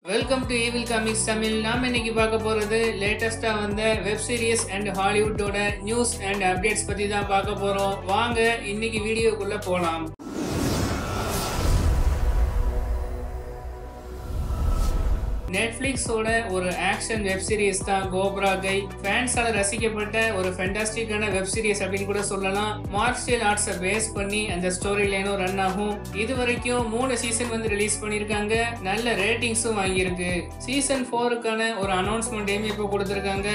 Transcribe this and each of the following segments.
Welcome to evil comics Tamil. நாம இன்னைக்கு பார்க்க போறது லேட்டஸ்டா வந்த வெப் சீரிஸ் அண்ட் ஹாலிவுட்டோட நியூஸ் அண்ட் அப்டேட்ஸ் பத்தி தான் பார்க்க போறோம். வாங்க இன்னைக்கு வீடியோக்குள்ள போலாம். நெட்ஃபிளிக்ஸோட ஒரு ஆக்ஷன் வெப் சீரிஸ் தான் கோப்ரா கை. ஃபேன்ஸால ரசிக்கப்பட்ட ஒரு ஃபேண்டாஸ்டிக்கான வெப் சீரிஸ் அப்படின்னு கூட சொல்லலாம். மார்ஷியல் ஆர்ட்ஸை பேஸ் பண்ணி அந்த ஸ்டோரி லைனும் ரன் ஆகும். இது வரைக்கும் 3 சீசன் வந்து ரிலீஸ் பண்ணிருக்காங்க. நல்ல ரேட்டிங்ஸும் வாங்கியிருக்கு. சீசன் 4க்கான ஒரு அனௌன்ஸ்மெண்ட்டையும் இப்போ கொடுத்திருக்காங்க.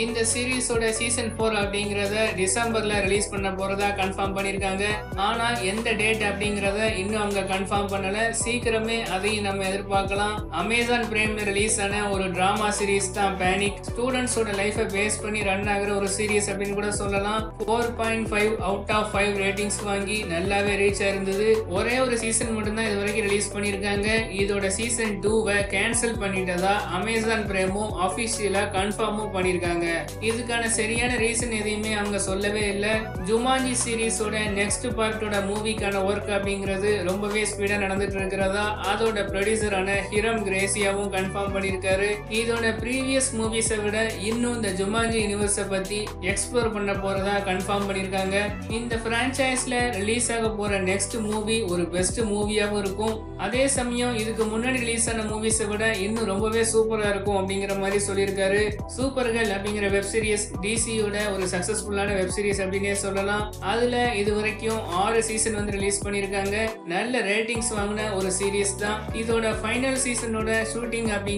இந்த சீரிஸோட சீசன் 4 அப்படிங்கறத டிசம்பர்ல ரிலீஸ் பண்ண போறதா கன்ஃபார்ம் பண்ணிருக்காங்க. ஆனா எந்த டேட் அப்படிங்கறத இன்னும் அவங்க கன்ஃபார்ம் பண்ணல. சீக்கிரமே அதையும் நம்ம எதிர்பார்க்கலாம். அமேசான் பிரைம்ல ரிலீஸ் ஆன ஒரு டிராமா சீரிஸ் தான் பேனிக். ஸ்டூடெண்ட்ஸோட லைஃபை பேஸ் பண்ணி ரன் ஆகிற ஒரு சீரிஸ் அப்படின்னு கூட சொல்லலாம். 4.5 அவுட் ஆஃப் 5 ரேட்டிங்ஸ் வாங்கி நல்லாவே ரீச் ஆயிருந்தது. ஒரே ஒரு சீசன் மட்டும் தான் இது வரைக்கும் ரிலீஸ் பண்ணிருக்காங்க. இதோட சீசன் 2வை கேன்சல் பண்ணிட்டதா அமேசான் பிரைமும் அபிஷியலா கன்ஃபார்மும் பண்ணிருக்காங்க. இதுக்கான சரியான ரீசன் எதையுமே அவங்க சொல்லவே இல்லை. ஜுமான்ஜி சீரிஸோட நெக்ஸ்ட் பார்ட்டோட மூவிக்கான ஒர்க் அப்படிங்கிறது ரொம்பவே ஸ்பீடா நடந்துட்டு இருக்கிறதா அதோட ப்ரொடியூசரான ஹிரம் கிரேசியாவும் கன்ஃபார்ம் பண்ணிருக்காரு. இதோட ப்ரீவியஸ் மூவிஸை விட இன்னும் இந்த ஜுமான்ஜி யூனிவர்ஸை பத்தி எக்ஸ்ப்ளோர் பண்ண போறதா கன்ஃபார்ம் பண்ணிருக்காங்க. இந்த பிரான்ச்சைஸ்ல ரிலீஸ் ஆக போற நெக்ஸ்ட் மூவி ஒரு பெஸ்ட் மூவியாவும் இருக்கும். அதே சமயம் இதுக்கு முன்னாடி ரிலீஸ் ஆன மூவிஸை விட இன்னும் ரொம்பவே சூப்பரா இருக்கும் அப்படிங்கிற மாதிரி சொல்லியிருக்காரு. சூப்பர் கேர்ள் அப்படிங்கிற வெப் சீரிஸ் டிசியோட ஒரு சக்சஸ்ஃபுல்லான வெப் சீரிஸ் அப்படின்னே சொல்லலாம். அதுல இது வரைக்கும் 6 சீசன் வந்து ரிலீஸ் பண்ணிருக்காங்க. நல்ல ரேட்டிங்ஸ் வாங்கின ஒரு சீரிஸ் தான். இதோட ஃபைனல் சீசனோட ஷூட்டிங் அப்படிங்கறத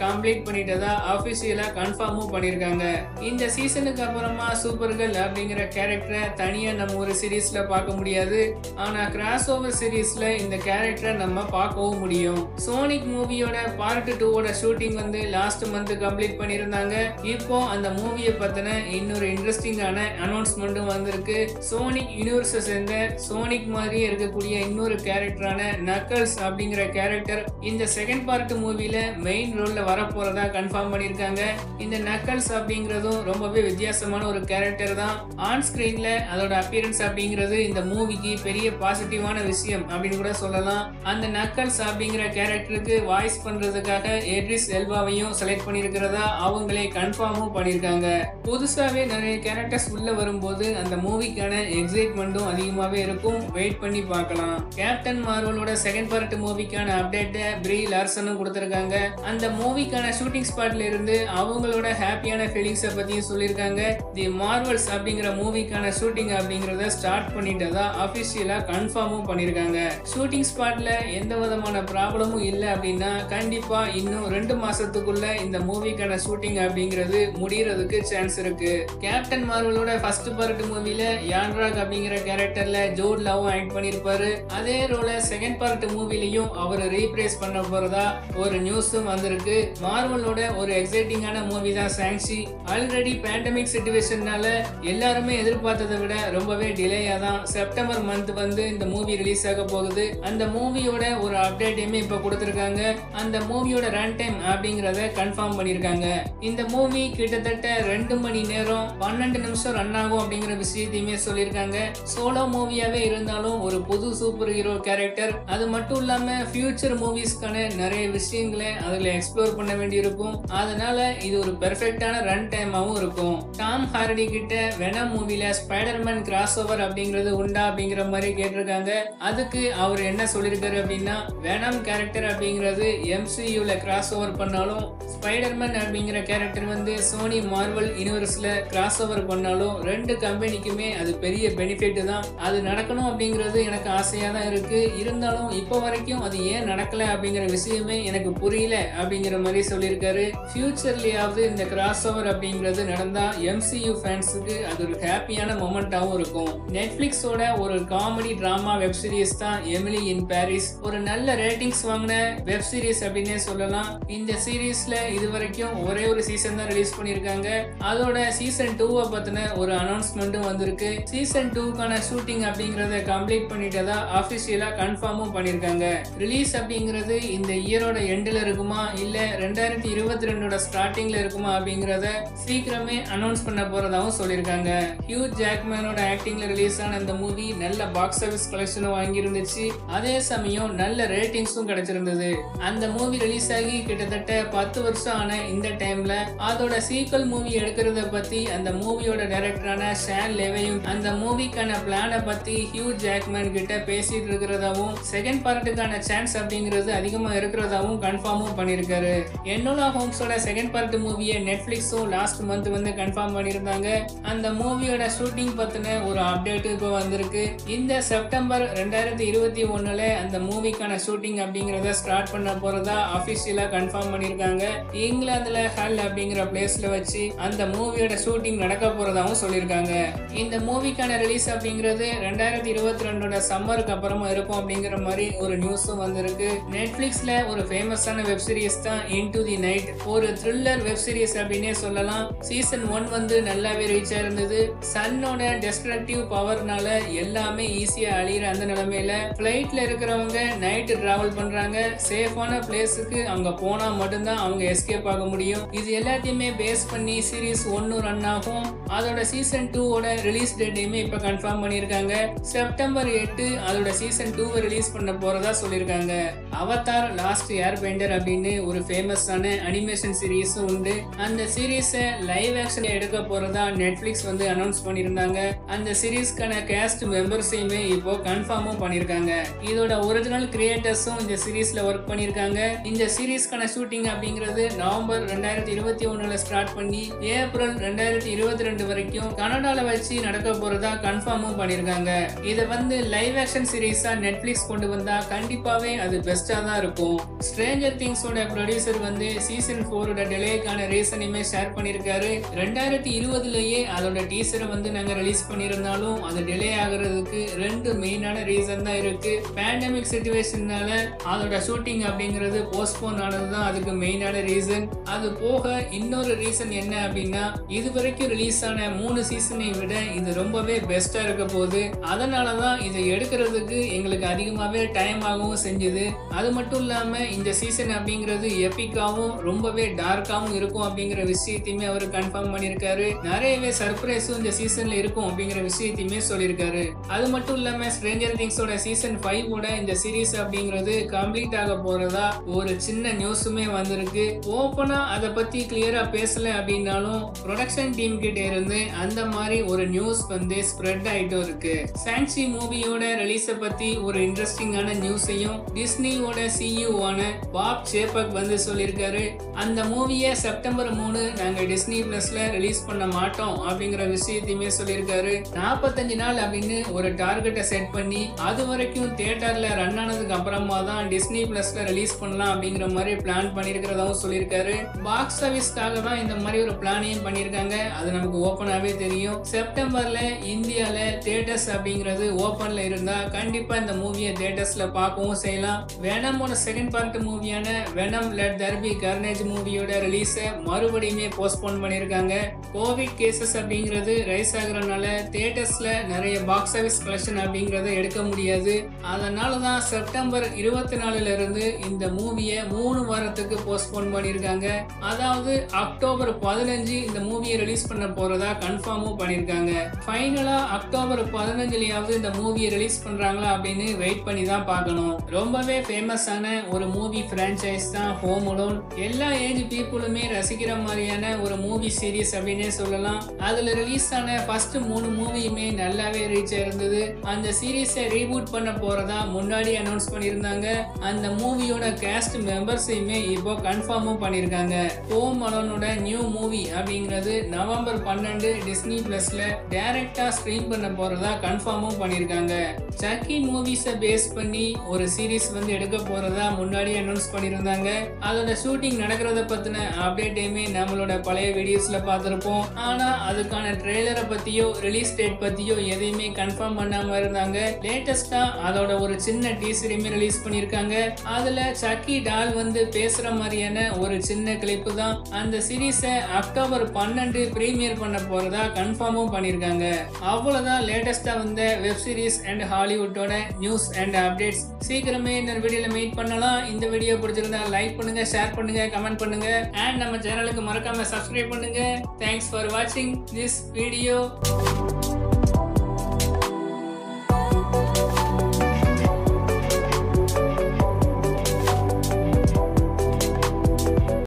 கம்ப்ளீட் பண்ணிட்டதா அபிஷியலா கன்ஃபார்மும் பண்ணிருக்காங்க. இந்த சீசனுக்கு அப்புறமா சூப்பர் கேர்ள் அப்படிங்கிற கேரக்டரை தனியா நம்ம ஒரு சீரிஸ்ல பார்க்க முடியாது. ஆனா கிராஸ் ஓவர் சீரிஸ்ல இந்த கேரக்டரை நம்ம பார்க்கவும் முடியும். சோனிக் மூவியோட பார்ட் 2வோட ஷூட்டிங் வந்து லாஸ்ட் மந்த் கம்ப்ளீட் பண்ணிருந்தாங்க. இப்போ அந்த மூவியை பத்தின இன்னொரு இன்ட்ரெஸ்டிங்கான அனௌன்ஸ்மெண்ட்டும் வந்திருக்கு. சோனிக் யூனிவர்ஸை சேர்ந்த சோனிக் மாதிரியே இருக்கக்கூடிய இன்னொரு கேரக்டரான நக்கல்ஸ் அப்படிங்கிற கேரக்டர் இந்த செகண்ட் பார்ட் மூவில மெயின் ரோல்ல வரப்போறதா கன்ஃபார்ம் பண்ணிருக்காங்க. இந்த நக்கல்ஸ் அப்படிங்கறதும் ரொம்பவே வித்தியாசமான ஒரு கேரக்டர் தான். ஆன் ஸ்கிரீன்ல அதோட அப்பியரன்ஸ் அப்படிங்கிறது இந்த மூவிக்கு பெரிய பாசிட்டிவான விஷயம் அப்படின்னு கூட சொல்லலாம். அந்த நக்கல்ஸ் அப்படிங்கிற கேரக்டருக்கு வாய்ஸ் பண்றதுக்காக எட்ரிஸ் எல்பாவையும் செலக்ட் பண்ணிருக்கிறதா அவங்களே கன்ஃபார்மும் பண்ணிருக்காங்க. புதுசாவே நிறைய கேரக்டர்ஸ் உள்ள வரும்போது அந்த மூவிக்கான எக்ஸைட்மெண்ட்டும் அதிகமாவே இருக்கும். வெயிட் பண்ணி பார்க்கலாம். கேப்டன் மார்வலோட செகண்ட் பார்ட் மூவிக்கான அப்டேட்டை ப்ரீ லார்சனும் கொடுத்திருக்காங்க. அந்த மூவிக்கான ஷூட்டிங் ஸ்பாட்ல இருந்து அவங்களோட ஹாப்பியான ஃபீலிங்ஸை பத்தியும் சொல்லியிருக்காங்க. தி மார்வல்ஸ் அப்படிங்கிற மூவிக்கான ஷூட்டிங் அப்படிங்கறத ஸ்டார்ட் பண்ணிட்டதா அபிஷியலா கன்ஃபார்மும் பண்ணிருக்காங்க. ஷூட்டிங் ஸ்பாட்ல எந்த விதமான ப்ராப்ளமும் இல்லை அப்படின்னா கண்டிப்பா இன்னும் 2 மாசத்துக்குள்ள இந்த மூவிக்கான ஷூட்டிங் அப்படிங்கிறது முடியறதுக்கு சான்ஸ் இருக்கு. கேப்டன் மார்வலோட ஃபர்ஸ்ட் பார்ட் மூவில யான்ராக் அப்படிங்கிற கேரக்டர்ல ஜோட் லாவும் ஆக்ட் பண்ணிருப்பாரு. அதே ரோல செகண்ட் பார்ட் மூவிலையும் அவர் ரீப்ரேஸ் பண்ண போறதா ஒரு நியூஸும் வந்திருக்கு. மார்வலோட ஒரு எக்ஸைட்டிங்கான மூவி தான் சாங்ஷி. ஆல்ரெடி பேண்டமிக் சிச்சுவேஷன்னால எல்லாருமே எதிர்பார்த்ததை விட ரொம்பவே டிலேயா தான் செப்டம்பர் மந்த் வந்து இந்த மூவி ரிலீஸ் ஆக போகுது. அந்த மூவியோட ஒரு அப்டேட்டையுமே இப்ப கொடுத்திருக்காங்க. அந்த மூவியோட ரன் டைம் அப்படிங்கறத கன்ஃபார்ம் பண்ணிருக்காங்க. இந்த மூவி கிட்டத்தட்ட 2 மணி நேரம் 12 நிமிஷம் ரன் ஆகும் அப்படிங்கிற விஷயத்தையுமே சொல்லியிருக்காங்க. சோலோ மூவியாவே இருந்தாலும் ஒரு புது சூப்பர் ஹீரோ கேரக்டர். அது மட்டும் இல்லாம ஃபியூச்சர் மூவிஸ்க்கான நிறைய விஷயங்களை அதுல எக்ஸ்ப்ளோர் பண்ண வேண்டியிருக்கும். அதனால இது ஒரு பெர்ஃபெக்ட்டான ரன் டைமாவும் இருக்கும். டாம் ஹார்டி கிட்ட வெனம் மூவில ஸ்பைடர்மேன் கிராஸ் ஓவர் அப்படிங்கிறது உண்டா அப்படிங்கிற மாதிரி கேட்டிருக்காங்க. அதுக்கு அவர் என்ன சொல்லியிருக்காரு அப்படின்னா வெனம் கேரக்டர் அப்படிங்கிறது MCUல கிராஸ் ஓவர் பண்ணாலும் ஸ்பைடர்மேன் அப்படிங்கிற கேரக்டர் வந்து சோனி மார்வல் யூனிவர்ஸ்ல கிராஸ் ஓவர் பண்ணாலும் 2 கம்பெனிக்குமே அது பெரிய பெனிஃபிட் தான். அது நடக்கணும் அப்படிங்கிறது எனக்கு ஆசையா தான் இருக்கு. இருந்தாலும் இப்போ வரைக்கும் அது ஏன் நடக்கல அப்படிங்கிற விஷயமே எனக்கு புரியல அப்படிங்கிற மாதிரி சொல்லியிருக்காரு. ஃபியூச்சர்லயாவது இந்த கிராஸ் ஓவர் அப்படிங்கிறது நடந்தா MCU ஃபேன்ஸுக்கு அது ஒரு ஹாப்பியான மொமெண்டாவும் இருக்கும். நெட்ஃபிளிக்ஸோட ஒரு காமெடி டிராமா வெப் சீரிஸ் தான் எமிலி இன் பாரிஸ். ஒரு நல்ல ரேட்டிங்ஸ் வாங்கின வெப் சீரிஸ் அப்படின்னே சொல்லலாம். இந்த சீரிஸ்ல இது வரைக்கும் ஒரே ஒரு சீசன் தான் ரிலீஸ் பண்ணிருக்காங்க. அதோட சீசன் 2 பத்தின ஒரு அனௌன்ஸ்மெண்ட்டும் வந்திருக்கு. சீசன் 2க்கான ஷூட்டிங் அப்படிங்கறத கம்ப்ளீட் பண்ணிட்டதா அபிஷியலா கன்ஃபார்மும் பண்ணிருக்காங்க. ரிலீஸ் அப்படிங்கிறது இந்த இயரோட எண்ட்ல இருக்குமா இல்ல 2022 ஸ்டார்டிங்ல இருக்குமா அப்படிங்கறத சீக்கிரமே அனௌன்ஸ் பண்ண போறதாவும் சொல்லிருக்காங்க. ஹியூ ஜாக்மேனோட ஆக்டிங்ல ரிலீஸ் ஆன இந்த மூவி நல்ல பாக்ஸ் ஆபீஸ் கலெக்ஷனும் வாங்கி இருந்துச்சு. அதே சமயம் நல்ல ரேட்டிங்ஸும் கிடைச்சிருந்தது. அந்த மூவி ரிலீஸ் ஆகி கிட்டத்தட்ட 10 வருஷம் ஆன இந்த டைம்ல அதோட சீக்வல் மூவி எடுக்கிறத பத்தி அந்த மூவியோட டைரக்டரான ஷான் லெவையும் அந்த மூவிக்கான பிளானை பத்தி ஹியூ ஜாக்மேன் கிட்ட பேசிட்டு இருக்கிறதாவும் செகண்ட் பார்ட்டுக்கான சான்ஸ் அப்படிங்கிறது அதிகமா இருக்கிறதாவும் கன்ஃபார்மும் பண்ணிருக்காரு. என்னோலா ஹோம்ஸோட செகண்ட் பார்ட் மூவியை நெட்ஃபிளிக்ஸும் லாஸ்ட் மந்த் வந்து கன்ஃபார்ம் பண்ணியிருந்தாங்க. அந்த மூவியோட ஷூட்டிங் பத்தின ஒரு அப்டேட் இப்போ வந்திருக்கு. இந்த செப்டம்பர் 2021ல அந்த மூவிக்கான ஷூட்டிங் அப்படிங்கறத ஸ்டார்ட் பண்ண போறதா அபிஷியலா கன்ஃபார்ம் பண்ணிருக்காங்க. இங்கிலாந்துல ஹல் அப்படிங்கிற பிளேஸ்ல வச்சு அந்த மூவியோட ஷூட்டிங் நடக்க போறதாவும் சொல்லியிருக்காங்க. இந்த மூவிக்கான ரிலீஸ் அப்படிங்கிறது 2022 சம்மருக்கு அப்புறமா இருக்கும் அப்படிங்கிற மாதிரி ஒரு நியூஸும் வந்திருக்கு. நெட்ஃபிளிக்ஸ்ல ஒரு ஃபேமஸான வெப் சீரிஸ் தான் இன்டு தி நைட். ஒரு த்ரில்லர் வெப் சீரிஸ் அப்படின்னே சொல்லலாம். சீசன் 1 வந்து நல்லாவே ரீச் ஆயிருந்தது. சன்னோட டெஸ்ட்ரக்டிவ் பவர்னால எல்லாமே ஈஸியா அழியிற அந்த நிலைமையில ஃபிளைட்ல இருக்கிறவங்க நைட் டிராவல் பண்றாங்க. சேஃபான பிளேஸுக்கு அங்க போனா மட்டும்தான் அவங்க எஸ்கேப் ஆக முடியும். இது எல்லாத்தையுமே பேஸ் பண்ணி சீரிஸ் 1 ரன் ஆகும். அதோட சீசன் 2 ஓட ரிலீஸ் டேட்டையுமே இப்ப கன்ஃபார்ம் பண்ணிருக்காங்க. செப்டம்பர் 8 அதோட சீசன் 2 ரிலீஸ் பண்ண போறதா சொல்லிருக்காங்க. அவதார் லாஸ்ட் ஏர்பெண்டர் அப்படின்னு ஒரு ஃபேமஸான அனிமேஷன் சீரிஸும் உண்டு. அந்த சீரிஸை லைவ் ஆக்ஷன் எடுக்க போறதா நெட்ஃபிளிக்ஸ் வந்து அனௌன்ஸ் பண்ணியிருந்தாங்க. அந்த சீரிஸ்க்கான கேஸ்ட் மெம்பர்ஸையுமே இப்போ கன்ஃபார்மும் பண்ணியிருக்காங்க. இதோட ஒரிஜினல் கிரியேட்டர்ஸும் இந்த சீரிஸ்ல ஒர்க் பண்ணியிருக்காங்க. இந்த சீரிஸ்க்கான ஷூட்டிங் அப்படிங்கிறது நவம்பர் 2021ல ஸ்டார்ட் பண்ணி ஏப்ரல் 2022 வரைக்கும் கனடால வச்சு நடக்க போறதா கன்ஃபார்மும் பண்ணியிருக்காங்க. இதை வந்து லைவ் ஆக்ஷன் சீரிஸா நெட்ஃபிளிக்ஸ் கொண்டு வந்தா கண்டிப்பாவே அது பெஸ்டா தான் இருக்கும். ஸ்ட்ரேஞ்சர் திங்ஸோட ப்ரொடியூசர் வந்து சீசன் 4 டிலேக்கான ரீசனையுமே ஷேர் பண்ணியிருக்காரு. 2020லயே அதோட டீசரை வந்து நாங்க ரிலீஸ் பண்ணியிருந்தாலும் அது டிலே ஆகுறதுக்கு 2 மெயினான ரீசன் தான் இருக்கு. பேண்டமிக் சிச்சுவேஷனால அதோட ஷூட்டிங் அப்படிங்கிறது போஸ்ட்போன் ஆனதுதான் அதுக்கு மெயினான ரீசன். அது போக இன்னொரு ரீசன் என்ன அப்படின்னா இது வரைக்கும் ரிலீஸ் ஆன 3 சீசனை விட இது ரொம்பவே பெஸ்டா இருக்க போகுது. அதனாலதான் இதை எடுக்கிறதுக்கு எங்களுக்கு அதிகமாவே டைம் ஆகவும் செஞ்சது. அது மட்டும் இல்லாம இந்த சீசன் அப்படிங்கிறது எபிக்காவும் ரொம்பவே டார்க்காவும் இருக்கும் அப்படிங்கிற விஷயத்தையுமே அவர் கன்ஃபார்ம் பண்ணியிருக்காரு. நிறையவே சர்ப்ரைஸும் இந்த சீசன்ல இருக்கும் அப்படிங்கிற விஷயத்தையுமே சொல்லியிருக்காரு. அது மட்டும் இல்லாம ஸ்ட்ரேஞ்சர் திங்ஸோட சீசன் 5 ஓட இந்த சீரிஸ் அப்படிங்கிறது கம்ப்ளீட் ஆக போறதா ஒரு சின்ன நியூஸுமே வந்திருக்கு. ஓப்பனா அதை பத்தி கிளியரா பேசல அப்படின்னாலும் ப்ரொடக்ஷன் டீம் கிட்ட இருந்து அந்த மாதிரி ஒரு நியூஸ் வந்து ஸ்ப்ரெட் ஆயிட்டும் இருக்கு. சான்சி மூவியோட ரிலீஸ பத்தி ஒரு இன்ட்ரெஸ்டிங்கான நியூஸையும் டிஸ்னியோட சிஇஓவான பாப் சேப்பக் வந்து சொல்லியிருக்காரு. அந்த மூவியை செப்டம்பர் 3 நாங்க டிஸ்னி பிளஸ்ல ரிலீஸ் பண்ண மாட்டோம் அப்படிங்கிற விஷயத்தையுமே சொல்லியிருக்காரு. 45 நாள் அப்படின்னு ஒரு டார்கெட்டை செட் பண்ணி அது வரைக்கும் தியேட்டர்ல ரன் ஆனதுக்கு அப்புறமா தான் டிஸ்னி பிளஸ்ல ரிலீஸ் பண்ணலாம் அப்படிங்கிற மாதிரி பிளான் பண்ணியிருக்கிறதாவும் சொல்லியிருக்காரு. பாக்ஸ் ஆபீஸ்க்காக தான் இந்த மாதிரி ஒரு பிளானையும் பண்ணியிருக்காங்க. அது நமக்கு ஓப்பனாவே தெரியும். செப்டம்பர்ல இந்தியால தியேட்டர்ஸ் அப்படிங்கிறது ஓப்பன்ல இருந்தா கண்டிப்பா இந்த மூவியை தியேட்டர்ஸ்ல பார்க்கவும் செய்யலாம். வெனமோட செகண்ட் பார்ட் மூவியான Venom let there be carnage மூவியோட ரிலீஸை மறுபடியுமே போஸ்ட்போன் பண்ணியிருக்காங்க. கோவிட் கேசஸ் அப்படிங்கிறது ரைஸ் ஆகுறதுனால தியேட்டர்ஸ்ல நிறைய பாக்ஸ் ஆபீஸ் கலெக்ஷன் அப்படிங்கறத எடுக்க முடியாது. அதனாலதான் செப்டம்பர் 24ல இருந்து இந்த மூவியை 3 வாரத்துக்கு போஸ்ட்போன் பண்ணியிருக்காங்க. அதாவது அக்டோபர் 15 இந்த மூவியை ரிலீஸ் பண்ண போறதா கன்ஃபார்மும் பண்ணியிருக்காங்க. ஃபைனலா அக்டோபர் 15லயாவது இந்த மூவியை ரிலீஸ் பண்றாங்களா அப்படின்னு வெயிட் பண்ணி தான் பார்க்கணும். ரொம்பவே ஃபேமஸான ஒரு மூவி பிரான்ச்சைஸ் தான் ஹோம் அலோன். எல்லா ஏஜ் பீப்புளுமே ரசிக்கிற மாதிரியான ஒரு மூவி சீரிஸ் அப்படின்னே சொல்லலாம். அதுல ரிலீஸ் ஆன ஃபர்ஸ்ட் 3 மூவியுமே நல்லாவே ரீச் ஆயிருந்தது. அந்த சீரிஸை ரீபூட் பண்ண போறதா முன்னாடி அனௌன்ஸ் பண்ணியிருந்தாங்க. அந்த மூவியோட கேஸ்ட் மெம்பர்ஸையுமே இப்போ கன்ஃபார்மும் பண்ணியிருக்காங்க. ஹோம் அலோனோட நியூ மூவி அப்படிங்கிறது நவம்பர் 12 டிஸ்னி பிளஸ்ல டைரக்டா ஸ்ட்ரீம் பண்ண போறதா கன்ஃபார்மும் பண்ணியிருக்காங்க. சக்கி மூவிஸை பேஸ் பண்ணி ஒரு சீரிஸ் வந்து எடுக்க போறதா முன்னாடி அனௌன்ஸ் பண்ணியிருந்தாங்க. அதோட ஷூட்டிங் நடக்கிறத பத்தின அப்டேட்டையுமே நம்மளோட பழைய வீடியோஸ்ல பார்த்திருப்போம். ஆனா அதுக்கான ட்ரெய்லரை பத்தியோ ரிலீஸ் டேட் பத்தியோ எதையுமே கன்ஃபார்ம் பண்ணாம இருந்தாங்க. லேட்டஸ்டா அதோட ஒரு சின்ன டீசரையுமே ரிலீஸ் பண்ணியிருக்காங்க. அதுல சக்கி டால் வந்து பேசுற மாதிரியான ஒரு சின்ன கிளிப்பு தான். அந்த சீரீஸை அக்டோபர் 12 பிரீமியர் பண்ண போறதா கன்ஃபார்மும் பண்ணிருக்காங்க. அவ்வளவுதான் லேட்டஸ்டா வந்த வெப் சீரிஸ் அண்ட் ஹாலிவுட்டோட நியூஸ் அண்ட் அப்டேட்ஸ். சீக்கிரமே இன்னொரு வீடியோல மீட் பண்ணலாம். இந்த வீடியோ பிடிச்சிருந்தா லைக் பண்ணுங்க, ஷேர் பண்ணுங்க, கமெண்ட் பண்ணுங்க அண்ட் நம்ம சேனலுக்கு மறக்காம சப்ஸ்கிரைப் பண்ணுங்க. தேங்க்ஸ் ஃபார் வாட்சிங் திஸ் வீடியோ.